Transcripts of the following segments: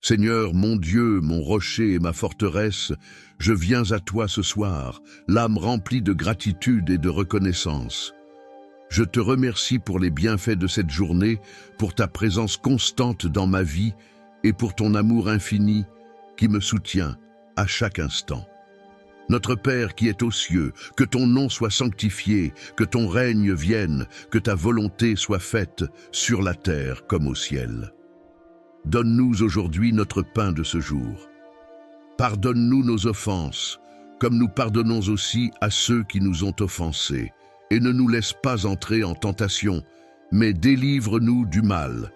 Seigneur, mon Dieu, mon rocher et ma forteresse, je viens à toi ce soir, l'âme remplie de gratitude et de reconnaissance. Je te remercie pour les bienfaits de cette journée, pour ta présence constante dans ma vie et pour ton amour infini qui me soutient à chaque instant. Notre Père qui es aux cieux, que ton nom soit sanctifié, que ton règne vienne, que ta volonté soit faite sur la terre comme au ciel. Donne-nous aujourd'hui notre pain de ce jour. Pardonne-nous nos offenses, comme nous pardonnons aussi à ceux qui nous ont offensés. Et ne nous laisse pas entrer en tentation, mais délivre-nous du mal,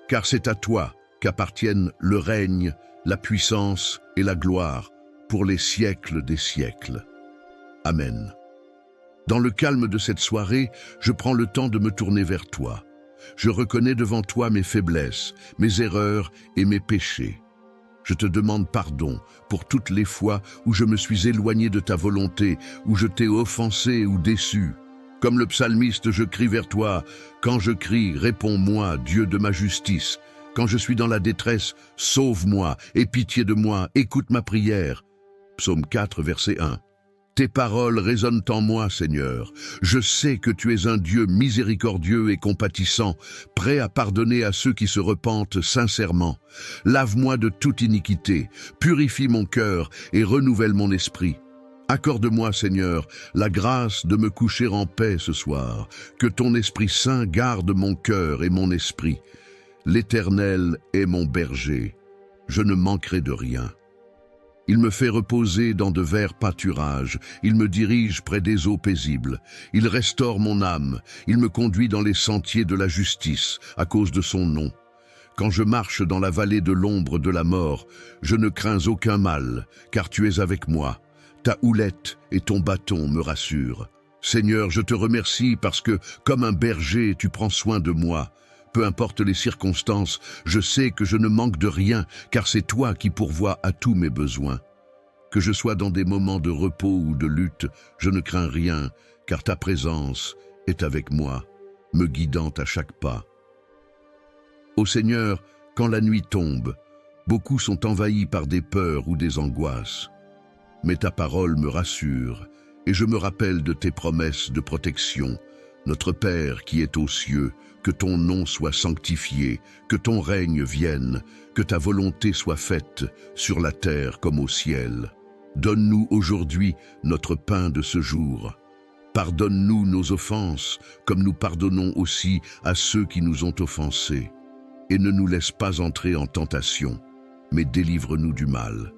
car c'est à toi qu'appartiennent le règne, la puissance et la gloire, pour les siècles des siècles. Amen. Dans le calme de cette soirée, je prends le temps de me tourner vers toi. Je reconnais devant toi mes faiblesses, mes erreurs et mes péchés. Je te demande pardon pour toutes les fois où je me suis éloigné de ta volonté, où je t'ai offensé ou déçu. Comme le psalmiste, je crie vers toi. Quand je crie, réponds-moi, Dieu de ma justice. Quand je suis dans la détresse, sauve-moi, aie pitié de moi, écoute ma prière. Psaume 4, verset 1. Tes paroles résonnent en moi, Seigneur. Je sais que tu es un Dieu miséricordieux et compatissant, prêt à pardonner à ceux qui se repentent sincèrement. Lave-moi de toute iniquité, purifie mon cœur et renouvelle mon esprit. Accorde-moi, Seigneur, la grâce de me coucher en paix ce soir, que ton Esprit Saint garde mon cœur et mon esprit. L'Éternel est mon berger, je ne manquerai de rien. Il me fait reposer dans de verts pâturages, il me dirige près des eaux paisibles, il restaure mon âme, il me conduit dans les sentiers de la justice, à cause de son nom. Quand je marche dans la vallée de l'ombre de la mort, je ne crains aucun mal, car tu es avec moi. Ta houlette et ton bâton me rassurent. Seigneur, je te remercie parce que, comme un berger, tu prends soin de moi. Peu importe les circonstances, je sais que je ne manque de rien, car c'est toi qui pourvois à tous mes besoins. Que je sois dans des moments de repos ou de lutte, je ne crains rien, car ta présence est avec moi, me guidant à chaque pas. Ô Seigneur, quand la nuit tombe, beaucoup sont envahis par des peurs ou des angoisses. Mais ta parole me rassure, et je me rappelle de tes promesses de protection. Notre Père qui est aux cieux, que ton nom soit sanctifié, que ton règne vienne, que ta volonté soit faite sur la terre comme au ciel. Donne-nous aujourd'hui notre pain de ce jour. Pardonne-nous nos offenses, comme nous pardonnons aussi à ceux qui nous ont offensés. Et ne nous laisse pas entrer en tentation, mais délivre-nous du mal.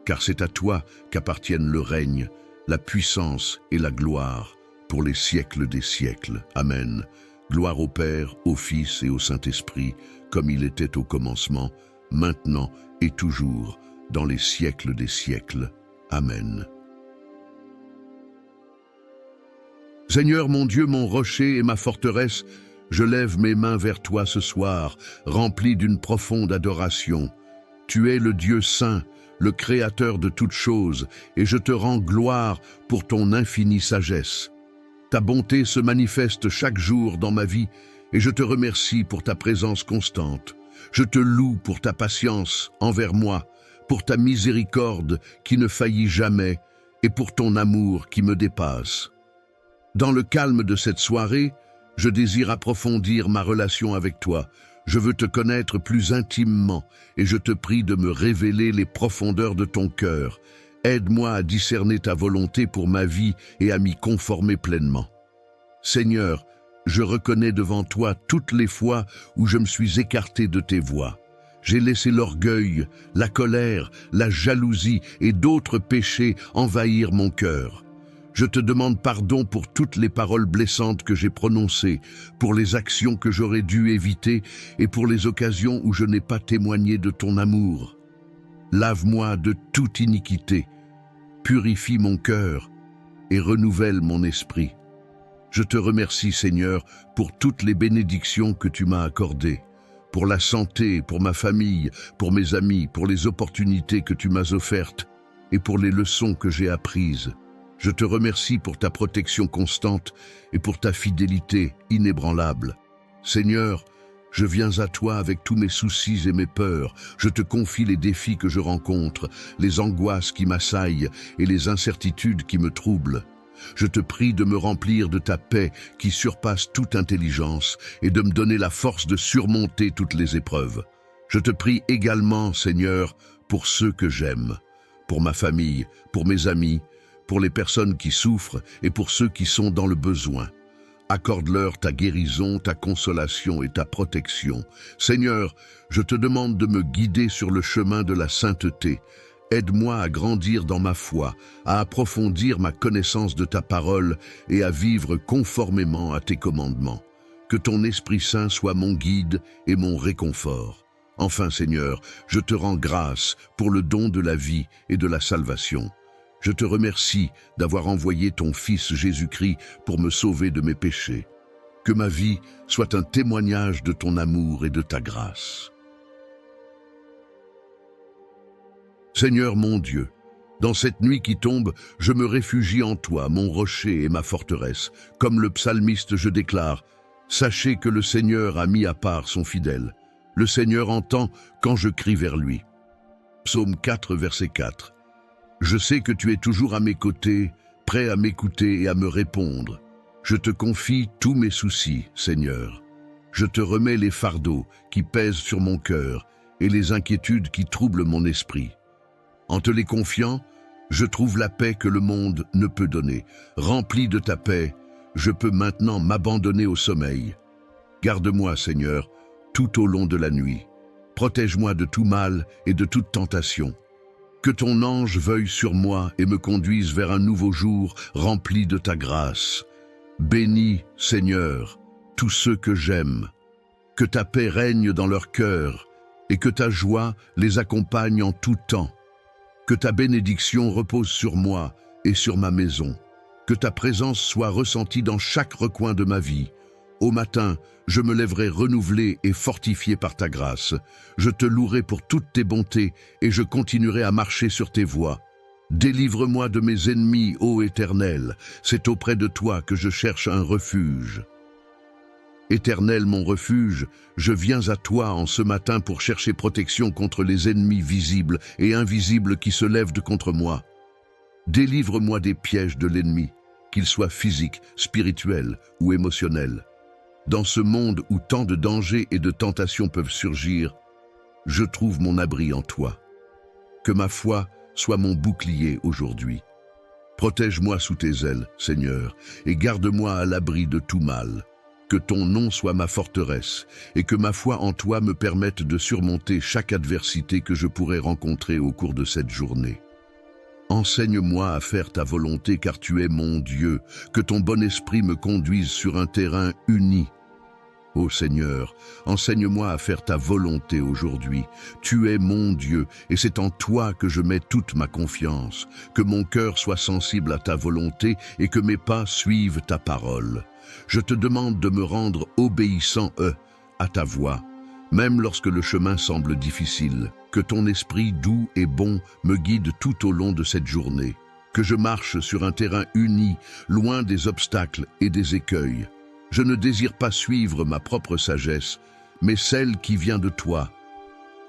Car c'est à toi qu'appartiennent le règne, la puissance et la gloire, pour les siècles des siècles. Amen. Gloire au Père, au Fils et au Saint-Esprit, comme il était au commencement, maintenant et toujours, dans les siècles des siècles. Amen. Seigneur mon Dieu, mon rocher et ma forteresse, je lève mes mains vers toi ce soir, rempli d'une profonde adoration. Tu es le Dieu saint, le Créateur de toutes choses, et je te rends gloire pour ton infinie sagesse. Ta bonté se manifeste chaque jour dans ma vie, et je te remercie pour ta présence constante. Je te loue pour ta patience envers moi, pour ta miséricorde qui ne faillit jamais, et pour ton amour qui me dépasse. Dans le calme de cette soirée, je désire approfondir ma relation avec toi. Je veux te connaître plus intimement et je te prie de me révéler les profondeurs de ton cœur. Aide-moi à discerner ta volonté pour ma vie et à m'y conformer pleinement. Seigneur, je reconnais devant toi toutes les fois où je me suis écarté de tes voies. J'ai laissé l'orgueil, la colère, la jalousie et d'autres péchés envahir mon cœur. Je te demande pardon pour toutes les paroles blessantes que j'ai prononcées, pour les actions que j'aurais dû éviter et pour les occasions où je n'ai pas témoigné de ton amour. Lave-moi de toute iniquité, purifie mon cœur et renouvelle mon esprit. Je te remercie, Seigneur, pour toutes les bénédictions que tu m'as accordées, pour la santé, pour ma famille, pour mes amis, pour les opportunités que tu m'as offertes et pour les leçons que j'ai apprises. Je te remercie pour ta protection constante et pour ta fidélité inébranlable. Seigneur, Je viens à toi avec tous mes soucis et mes peurs. Je te confie les défis que je rencontre, les angoisses qui m'assaillent et les incertitudes qui me troublent. Je te prie de me remplir de ta paix qui surpasse toute intelligence et de me donner la force de surmonter toutes les épreuves. Je te prie également, Seigneur, pour ceux que j'aime, pour ma famille, pour mes amis, pour les personnes qui souffrent et pour ceux qui sont dans le besoin. Accorde-leur ta guérison, ta consolation et ta protection. Seigneur, je te demande de me guider sur le chemin de la sainteté. Aide-moi à grandir dans ma foi, à approfondir ma connaissance de ta parole et à vivre conformément à tes commandements. Que ton Esprit Saint soit mon guide et mon réconfort. Enfin, Seigneur, je te rends grâce pour le don de la vie et de la salvation. Je te remercie d'avoir envoyé ton Fils Jésus-Christ pour me sauver de mes péchés. Que ma vie soit un témoignage de ton amour et de ta grâce. Seigneur mon Dieu, dans cette nuit qui tombe, je me réfugie en toi, mon rocher et ma forteresse. Comme le psalmiste, je déclare, « Sachez que le Seigneur a mis à part son fidèle. Le Seigneur entend quand je crie vers lui. » Psaume 4, verset 4. Je sais que tu es toujours à mes côtés, prêt à m'écouter et à me répondre. Je te confie tous mes soucis, Seigneur. Je te remets les fardeaux qui pèsent sur mon cœur et les inquiétudes qui troublent mon esprit. En te les confiant, je trouve la paix que le monde ne peut donner. Rempli de ta paix, je peux maintenant m'abandonner au sommeil. Garde-moi, Seigneur, tout au long de la nuit. Protège-moi de tout mal et de toute tentation. Que ton ange veuille sur moi et me conduise vers un nouveau jour rempli de ta grâce. Bénis, Seigneur, tous ceux que j'aime. Que ta paix règne dans leur cœur et que ta joie les accompagne en tout temps. Que ta bénédiction repose sur moi et sur ma maison. Que ta présence soit ressentie dans chaque recoin de ma vie. Au matin, je me lèverai renouvelé et fortifié par ta grâce. Je te louerai pour toutes tes bontés et je continuerai à marcher sur tes voies. Délivre-moi de mes ennemis, ô Éternel. C'est auprès de toi que je cherche un refuge. Éternel, mon refuge, je viens à toi en ce matin pour chercher protection contre les ennemis visibles et invisibles qui se lèvent contre moi. Délivre-moi des pièges de l'ennemi, qu'ils soient physiques, spirituels ou émotionnels. Dans ce monde où tant de dangers et de tentations peuvent surgir, je trouve mon abri en toi. Que ma foi soit mon bouclier aujourd'hui. Protège-moi sous tes ailes, Seigneur, et garde-moi à l'abri de tout mal. Que ton nom soit ma forteresse, et que ma foi en toi me permette de surmonter chaque adversité que je pourrais rencontrer au cours de cette journée. Enseigne-moi à faire ta volonté car tu es mon Dieu, que ton bon esprit me conduise sur un terrain uni. Ô Seigneur, enseigne-moi à faire ta volonté aujourd'hui. Tu es mon Dieu et c'est en toi que je mets toute ma confiance. Que mon cœur soit sensible à ta volonté et que mes pas suivent ta parole. Je te demande de me rendre obéissant à ta voix, même lorsque le chemin semble difficile. Que ton esprit doux et bon me guide tout au long de cette journée. Que je marche sur un terrain uni, loin des obstacles et des écueils. Je ne désire pas suivre ma propre sagesse, mais celle qui vient de toi.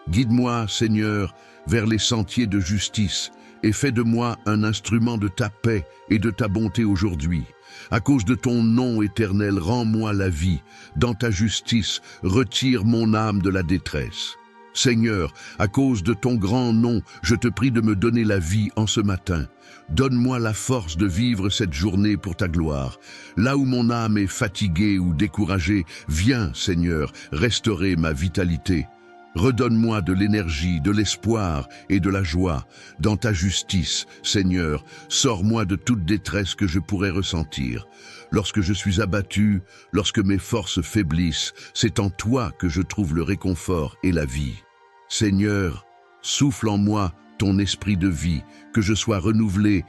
Guide-moi, Seigneur, vers les sentiers de justice et fais de moi un instrument de ta paix et de ta bonté aujourd'hui. À cause de ton nom éternel, rends-moi la vie. Dans ta justice, retire mon âme de la détresse. Seigneur, à cause de ton grand nom, je te prie de me donner la vie en ce matin. Donne-moi la force de vivre cette journée pour ta gloire. Là où mon âme est fatiguée ou découragée, viens, Seigneur, restaurer ma vitalité. Redonne-moi de l'énergie, de l'espoir et de la joie. Dans ta justice, Seigneur, sors-moi de toute détresse que je pourrais ressentir. Lorsque je suis abattu, lorsque mes forces faiblissent, c'est en toi que je trouve le réconfort et la vie. Seigneur, souffle en moi ton esprit de vie, que je sois renouvelé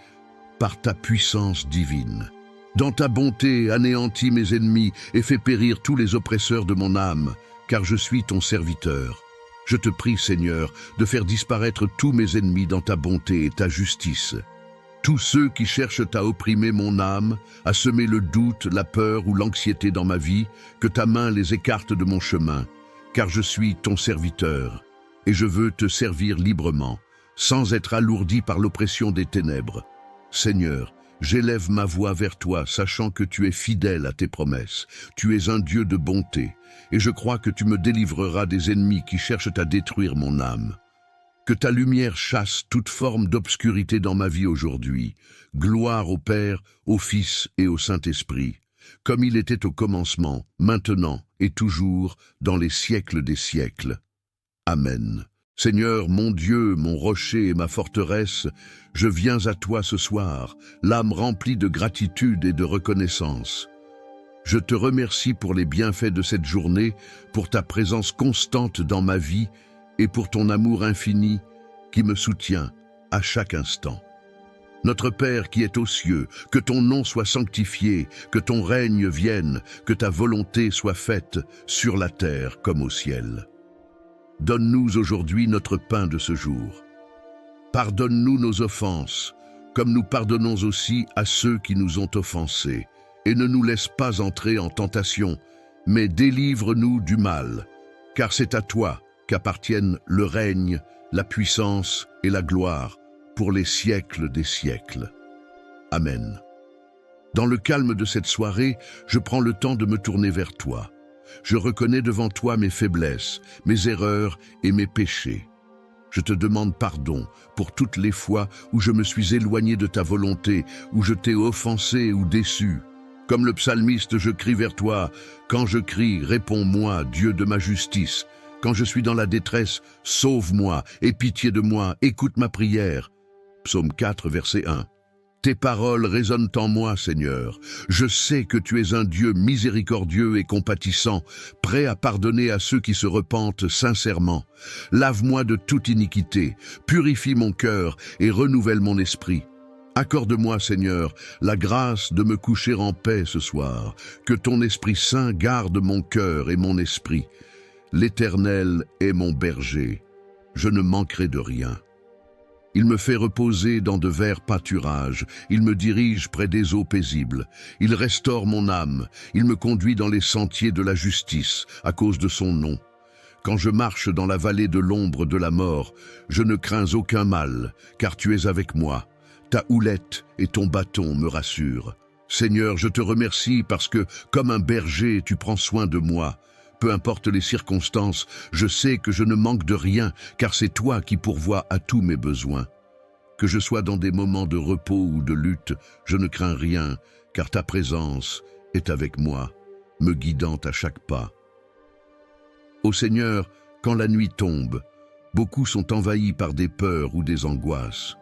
par ta puissance divine. Dans ta bonté, anéantis mes ennemis et fais périr tous les oppresseurs de mon âme, car je suis ton serviteur. Je te prie, Seigneur, de faire disparaître tous mes ennemis dans ta bonté et ta justice. Tous ceux qui cherchent à opprimer mon âme, à semer le doute, la peur ou l'anxiété dans ma vie, que ta main les écarte de mon chemin. car je suis ton serviteur, et je veux te servir librement, sans être alourdi par l'oppression des ténèbres. Seigneur, j'élève ma voix vers toi, sachant que tu es fidèle à tes promesses. Tu es un Dieu de bonté, et je crois que tu me délivreras des ennemis qui cherchent à détruire mon âme. Que ta lumière chasse toute forme d'obscurité dans ma vie aujourd'hui. Gloire au Père, au Fils et au Saint-Esprit, comme il était au commencement, maintenant et toujours, dans les siècles des siècles. Amen. Seigneur, mon Dieu, mon rocher et ma forteresse, je viens à toi ce soir, l'âme remplie de gratitude et de reconnaissance. Je te remercie pour les bienfaits de cette journée, pour ta présence constante dans ma vie et pour ton amour infini qui me soutient à chaque instant. Notre Père qui es aux cieux, que ton nom soit sanctifié, que ton règne vienne, que ta volonté soit faite sur la terre comme au ciel. Donne-nous aujourd'hui notre pain de ce jour. Pardonne-nous nos offenses, comme nous pardonnons aussi à ceux qui nous ont offensés. Et ne nous laisse pas entrer en tentation, mais délivre-nous du mal, car c'est à toi qu'appartiennent le règne, la puissance et la gloire, pour les siècles des siècles. Amen. Dans le calme de cette soirée, je prends le temps de me tourner vers toi. Je reconnais devant toi mes faiblesses, mes erreurs et mes péchés. Je te demande pardon pour toutes les fois où je me suis éloigné de ta volonté, où je t'ai offensé ou déçu. Comme le psalmiste, je crie vers toi. Quand je crie, réponds-moi, Dieu de ma justice. Quand je suis dans la détresse, sauve-moi, aie pitié de moi, écoute ma prière. Psaume 4, verset 1. Tes paroles résonnent en moi, Seigneur. Je sais que tu es un Dieu miséricordieux et compatissant, prêt à pardonner à ceux qui se repentent sincèrement. Lave-moi de toute iniquité, purifie mon cœur et renouvelle mon esprit. Accorde-moi, Seigneur, la grâce de me coucher en paix ce soir, que ton Esprit Saint garde mon cœur et mon esprit. L'Éternel est mon berger, je ne manquerai de rien. Il me fait reposer dans de verts pâturages, il me dirige près des eaux paisibles, il restaure mon âme, il me conduit dans les sentiers de la justice, à cause de son nom. Quand je marche dans la vallée de l'ombre de la mort, je ne crains aucun mal, car tu es avec moi. Ta houlette et ton bâton me rassurent. Seigneur, je te remercie parce que, comme un berger, tu prends soin de moi. Peu importe les circonstances, je sais que je ne manque de rien, car c'est toi qui pourvois à tous mes besoins. Que je sois dans des moments de repos ou de lutte, je ne crains rien, car ta présence est avec moi, me guidant à chaque pas. Ô Seigneur, quand la nuit tombe, beaucoup sont envahis par des peurs ou des angoisses.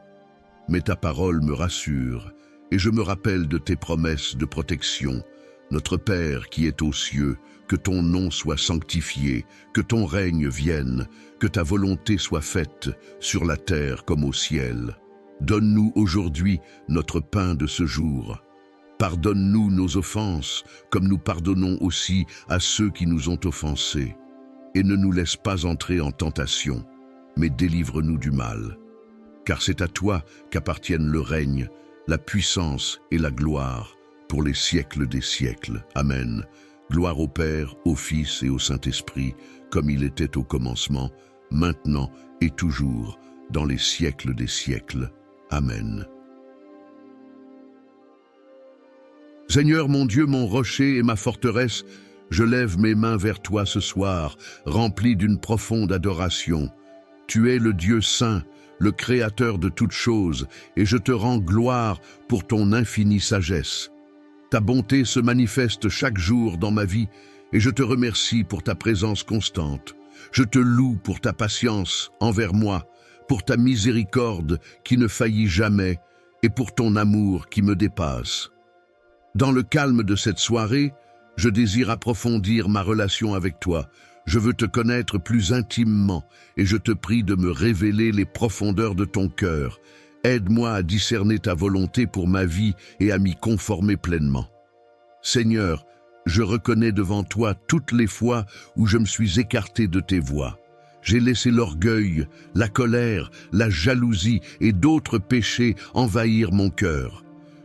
Mais ta parole me rassure, et je me rappelle de tes promesses de protection. Notre Père qui est aux cieux, que ton nom soit sanctifié, que ton règne vienne, que ta volonté soit faite sur la terre comme au ciel. Donne-nous aujourd'hui notre pain de ce jour. Pardonne-nous nos offenses, comme nous pardonnons aussi à ceux qui nous ont offensés. Et ne nous laisse pas entrer en tentation, mais délivre-nous du mal. Car c'est à toi qu'appartiennent le règne, la puissance et la gloire, pour les siècles des siècles. Amen. Gloire au Père, au Fils et au Saint-Esprit, comme il était au commencement, maintenant et toujours, dans les siècles des siècles. Amen. Seigneur mon Dieu, mon rocher et ma forteresse, je lève mes mains vers toi ce soir, rempli d'une profonde adoration. Tu es le Dieu saint, le Créateur de toutes choses, et je te rends gloire pour ton infinie sagesse. Ta bonté se manifeste chaque jour dans ma vie, et je te remercie pour ta présence constante. Je te loue pour ta patience envers moi, pour ta miséricorde qui ne faillit jamais, et pour ton amour qui me dépasse. Dans le calme de cette soirée, je désire approfondir ma relation avec toi. Je veux te connaître plus intimement et je te prie de me révéler les profondeurs de ton cœur. Aide-moi à discerner ta volonté pour ma vie et à m'y conformer pleinement. Seigneur, je reconnais devant toi toutes les fois où je me suis écarté de tes voies. J'ai laissé l'orgueil, la colère, la jalousie et d'autres péchés envahir mon cœur.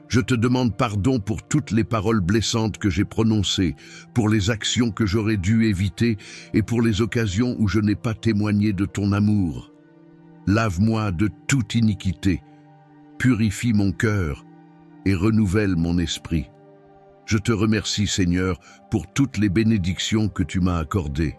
Je te demande pardon pour toutes les paroles blessantes que j'ai prononcées, pour les actions que j'aurais dû éviter et pour les occasions où je n'ai pas témoigné de ton amour. Lave-moi de toute iniquité, purifie mon cœur et renouvelle mon esprit. Je te remercie, Seigneur, pour toutes les bénédictions que tu m'as accordées,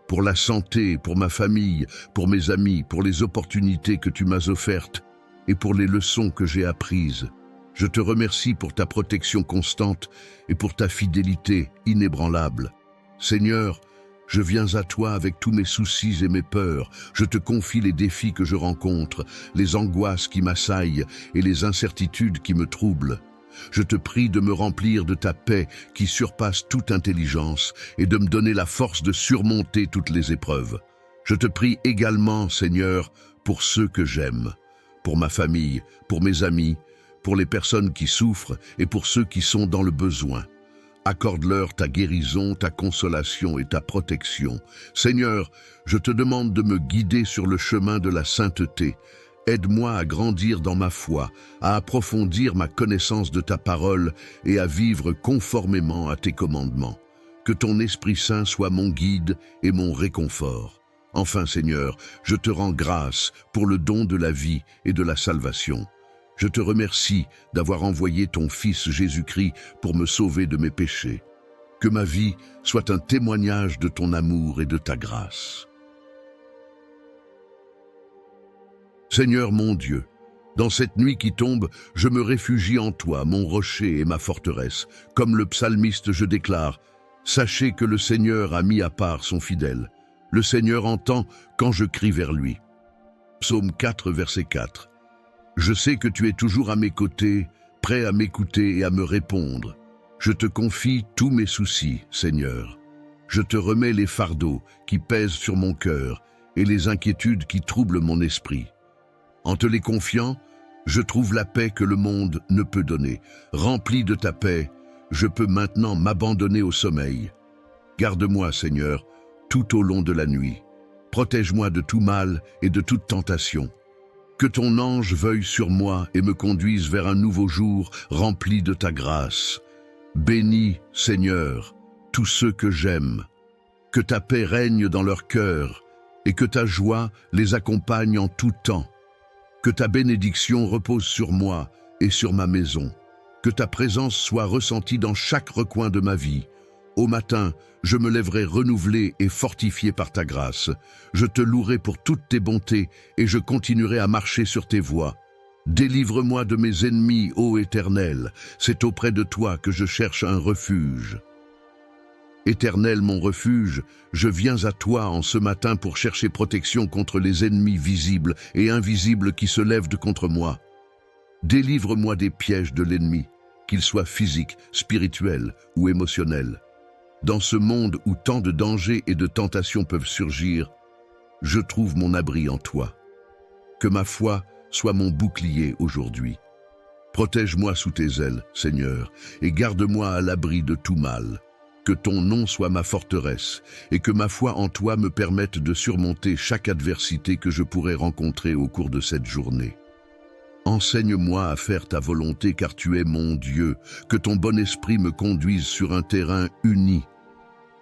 pour la santé, pour ma famille, pour mes amis, pour les opportunités que tu m'as offertes et pour les leçons que j'ai apprises. Je te remercie pour ta protection constante et pour ta fidélité inébranlable. Seigneur, je viens à toi avec tous mes soucis et mes peurs. Je te confie les défis que je rencontre, les angoisses qui m'assaillent et les incertitudes qui me troublent. Je te prie de me remplir de ta paix qui surpasse toute intelligence et de me donner la force de surmonter toutes les épreuves. Je te prie également, Seigneur, pour ceux que j'aime, pour ma famille, pour mes amis, pour les personnes qui souffrent et pour ceux qui sont dans le besoin. Accorde-leur ta guérison, ta consolation et ta protection. Seigneur, je te demande de me guider sur le chemin de la sainteté. Aide-moi à grandir dans ma foi, à approfondir ma connaissance de ta parole et à vivre conformément à tes commandements. Que ton Esprit Saint soit mon guide et mon réconfort. Enfin, Seigneur, je te rends grâce pour le don de la vie et de la salvation. Je te remercie d'avoir envoyé ton Fils Jésus-Christ pour me sauver de mes péchés. Que ma vie soit un témoignage de ton amour et de ta grâce. Seigneur mon Dieu, dans cette nuit qui tombe, je me réfugie en toi, mon rocher et ma forteresse. Comme le psalmiste, je déclare, « Sachez que le Seigneur a mis à part son fidèle. Le Seigneur entend quand je crie vers lui. » Psaume 4, verset 4. Je sais que tu es toujours à mes côtés, prêt à m'écouter et à me répondre. Je te confie tous mes soucis, Seigneur. Je te remets les fardeaux qui pèsent sur mon cœur et les inquiétudes qui troublent mon esprit. En te les confiant, je trouve la paix que le monde ne peut donner. Rempli de ta paix, je peux maintenant m'abandonner au sommeil. Garde-moi, Seigneur, tout au long de la nuit. Protège-moi de tout mal et de toute tentation. Que ton ange veuille sur moi et me conduise vers un nouveau jour rempli de ta grâce. Bénis, Seigneur, tous ceux que j'aime. Que ta paix règne dans leur cœur et que ta joie les accompagne en tout temps. Que ta bénédiction repose sur moi et sur ma maison. Que ta présence soit ressentie dans chaque recoin de ma vie. Au matin, je me lèverai renouvelé et fortifié par ta grâce. Je te louerai pour toutes tes bontés et je continuerai à marcher sur tes voies. Délivre-moi de mes ennemis, ô Éternel. C'est auprès de toi que je cherche un refuge. Éternel, mon refuge, je viens à toi en ce matin pour chercher protection contre les ennemis visibles et invisibles qui se lèvent contre moi. Délivre-moi des pièges de l'ennemi, qu'ils soient physiques, spirituels ou émotionnels. Dans ce monde où tant de dangers et de tentations peuvent surgir, je trouve mon abri en toi. Que ma foi soit mon bouclier aujourd'hui. Protège-moi sous tes ailes, Seigneur, et garde-moi à l'abri de tout mal. Que ton nom soit ma forteresse, et que ma foi en toi me permette de surmonter chaque adversité que je pourrais rencontrer au cours de cette journée. Enseigne-moi à faire ta volonté car tu es mon Dieu, que ton bon esprit me conduise sur un terrain uni.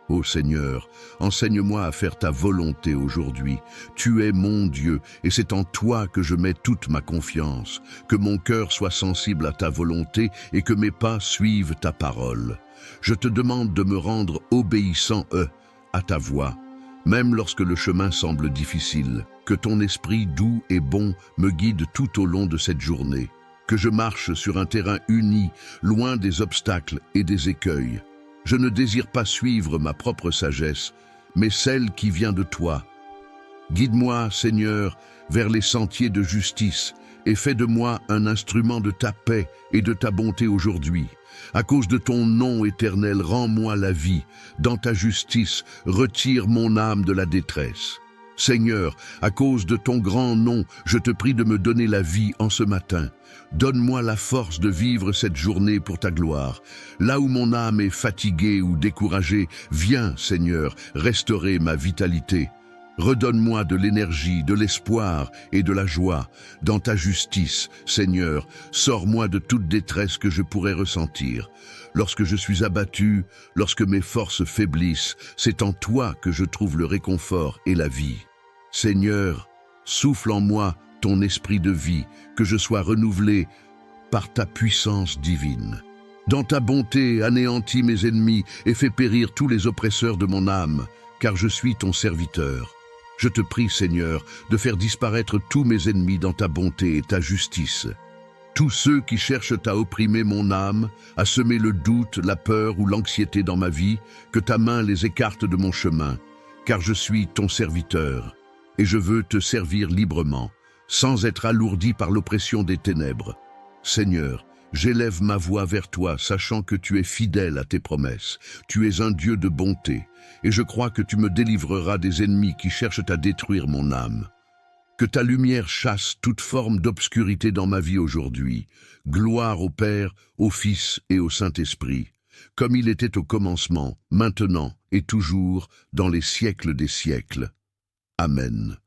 Ô Seigneur, enseigne-moi à faire ta volonté aujourd'hui. Tu es mon Dieu et c'est en toi que je mets toute ma confiance. Que mon cœur soit sensible à ta volonté et que mes pas suivent ta parole. Je te demande de me rendre obéissant à ta voix, même lorsque le chemin semble difficile. Que ton esprit doux et bon me guide tout au long de cette journée. Que je marche sur un terrain uni, loin des obstacles et des écueils. Je ne désire pas suivre ma propre sagesse, mais celle qui vient de toi. Guide-moi, Seigneur, vers les sentiers de justice et fais de moi un instrument de ta paix et de ta bonté aujourd'hui. À cause de ton nom éternel, rends-moi la vie. Dans ta justice, retire mon âme de la détresse. Seigneur, à cause de ton grand nom, je te prie de me donner la vie en ce matin. Donne-moi la force de vivre cette journée pour ta gloire. Là où mon âme est fatiguée ou découragée, viens, Seigneur, restaurer ma vitalité. Redonne-moi de l'énergie, de l'espoir et de la joie. Dans ta justice, Seigneur, sors-moi de toute détresse que je pourrais ressentir. Lorsque je suis abattu, lorsque mes forces faiblissent, c'est en toi que je trouve le réconfort et la vie. Seigneur, souffle en moi ton esprit de vie, que je sois renouvelé par ta puissance divine. Dans ta bonté, anéantis mes ennemis et fais périr tous les oppresseurs de mon âme, car je suis ton serviteur. Je te prie, Seigneur, de faire disparaître tous mes ennemis dans ta bonté et ta justice. Tous ceux qui cherchent à opprimer mon âme, à semer le doute, la peur ou l'anxiété dans ma vie, que ta main les écarte de mon chemin, car je suis ton serviteur, et je veux te servir librement, sans être alourdi par l'oppression des ténèbres. Seigneur, j'élève ma voix vers toi, sachant que tu es fidèle à tes promesses. Tu es un Dieu de bonté, et je crois que tu me délivreras des ennemis qui cherchent à détruire mon âme. Que ta lumière chasse toute forme d'obscurité dans ma vie aujourd'hui. Gloire au Père, au Fils et au Saint-Esprit, comme il était au commencement, maintenant et toujours, dans les siècles des siècles. Amen.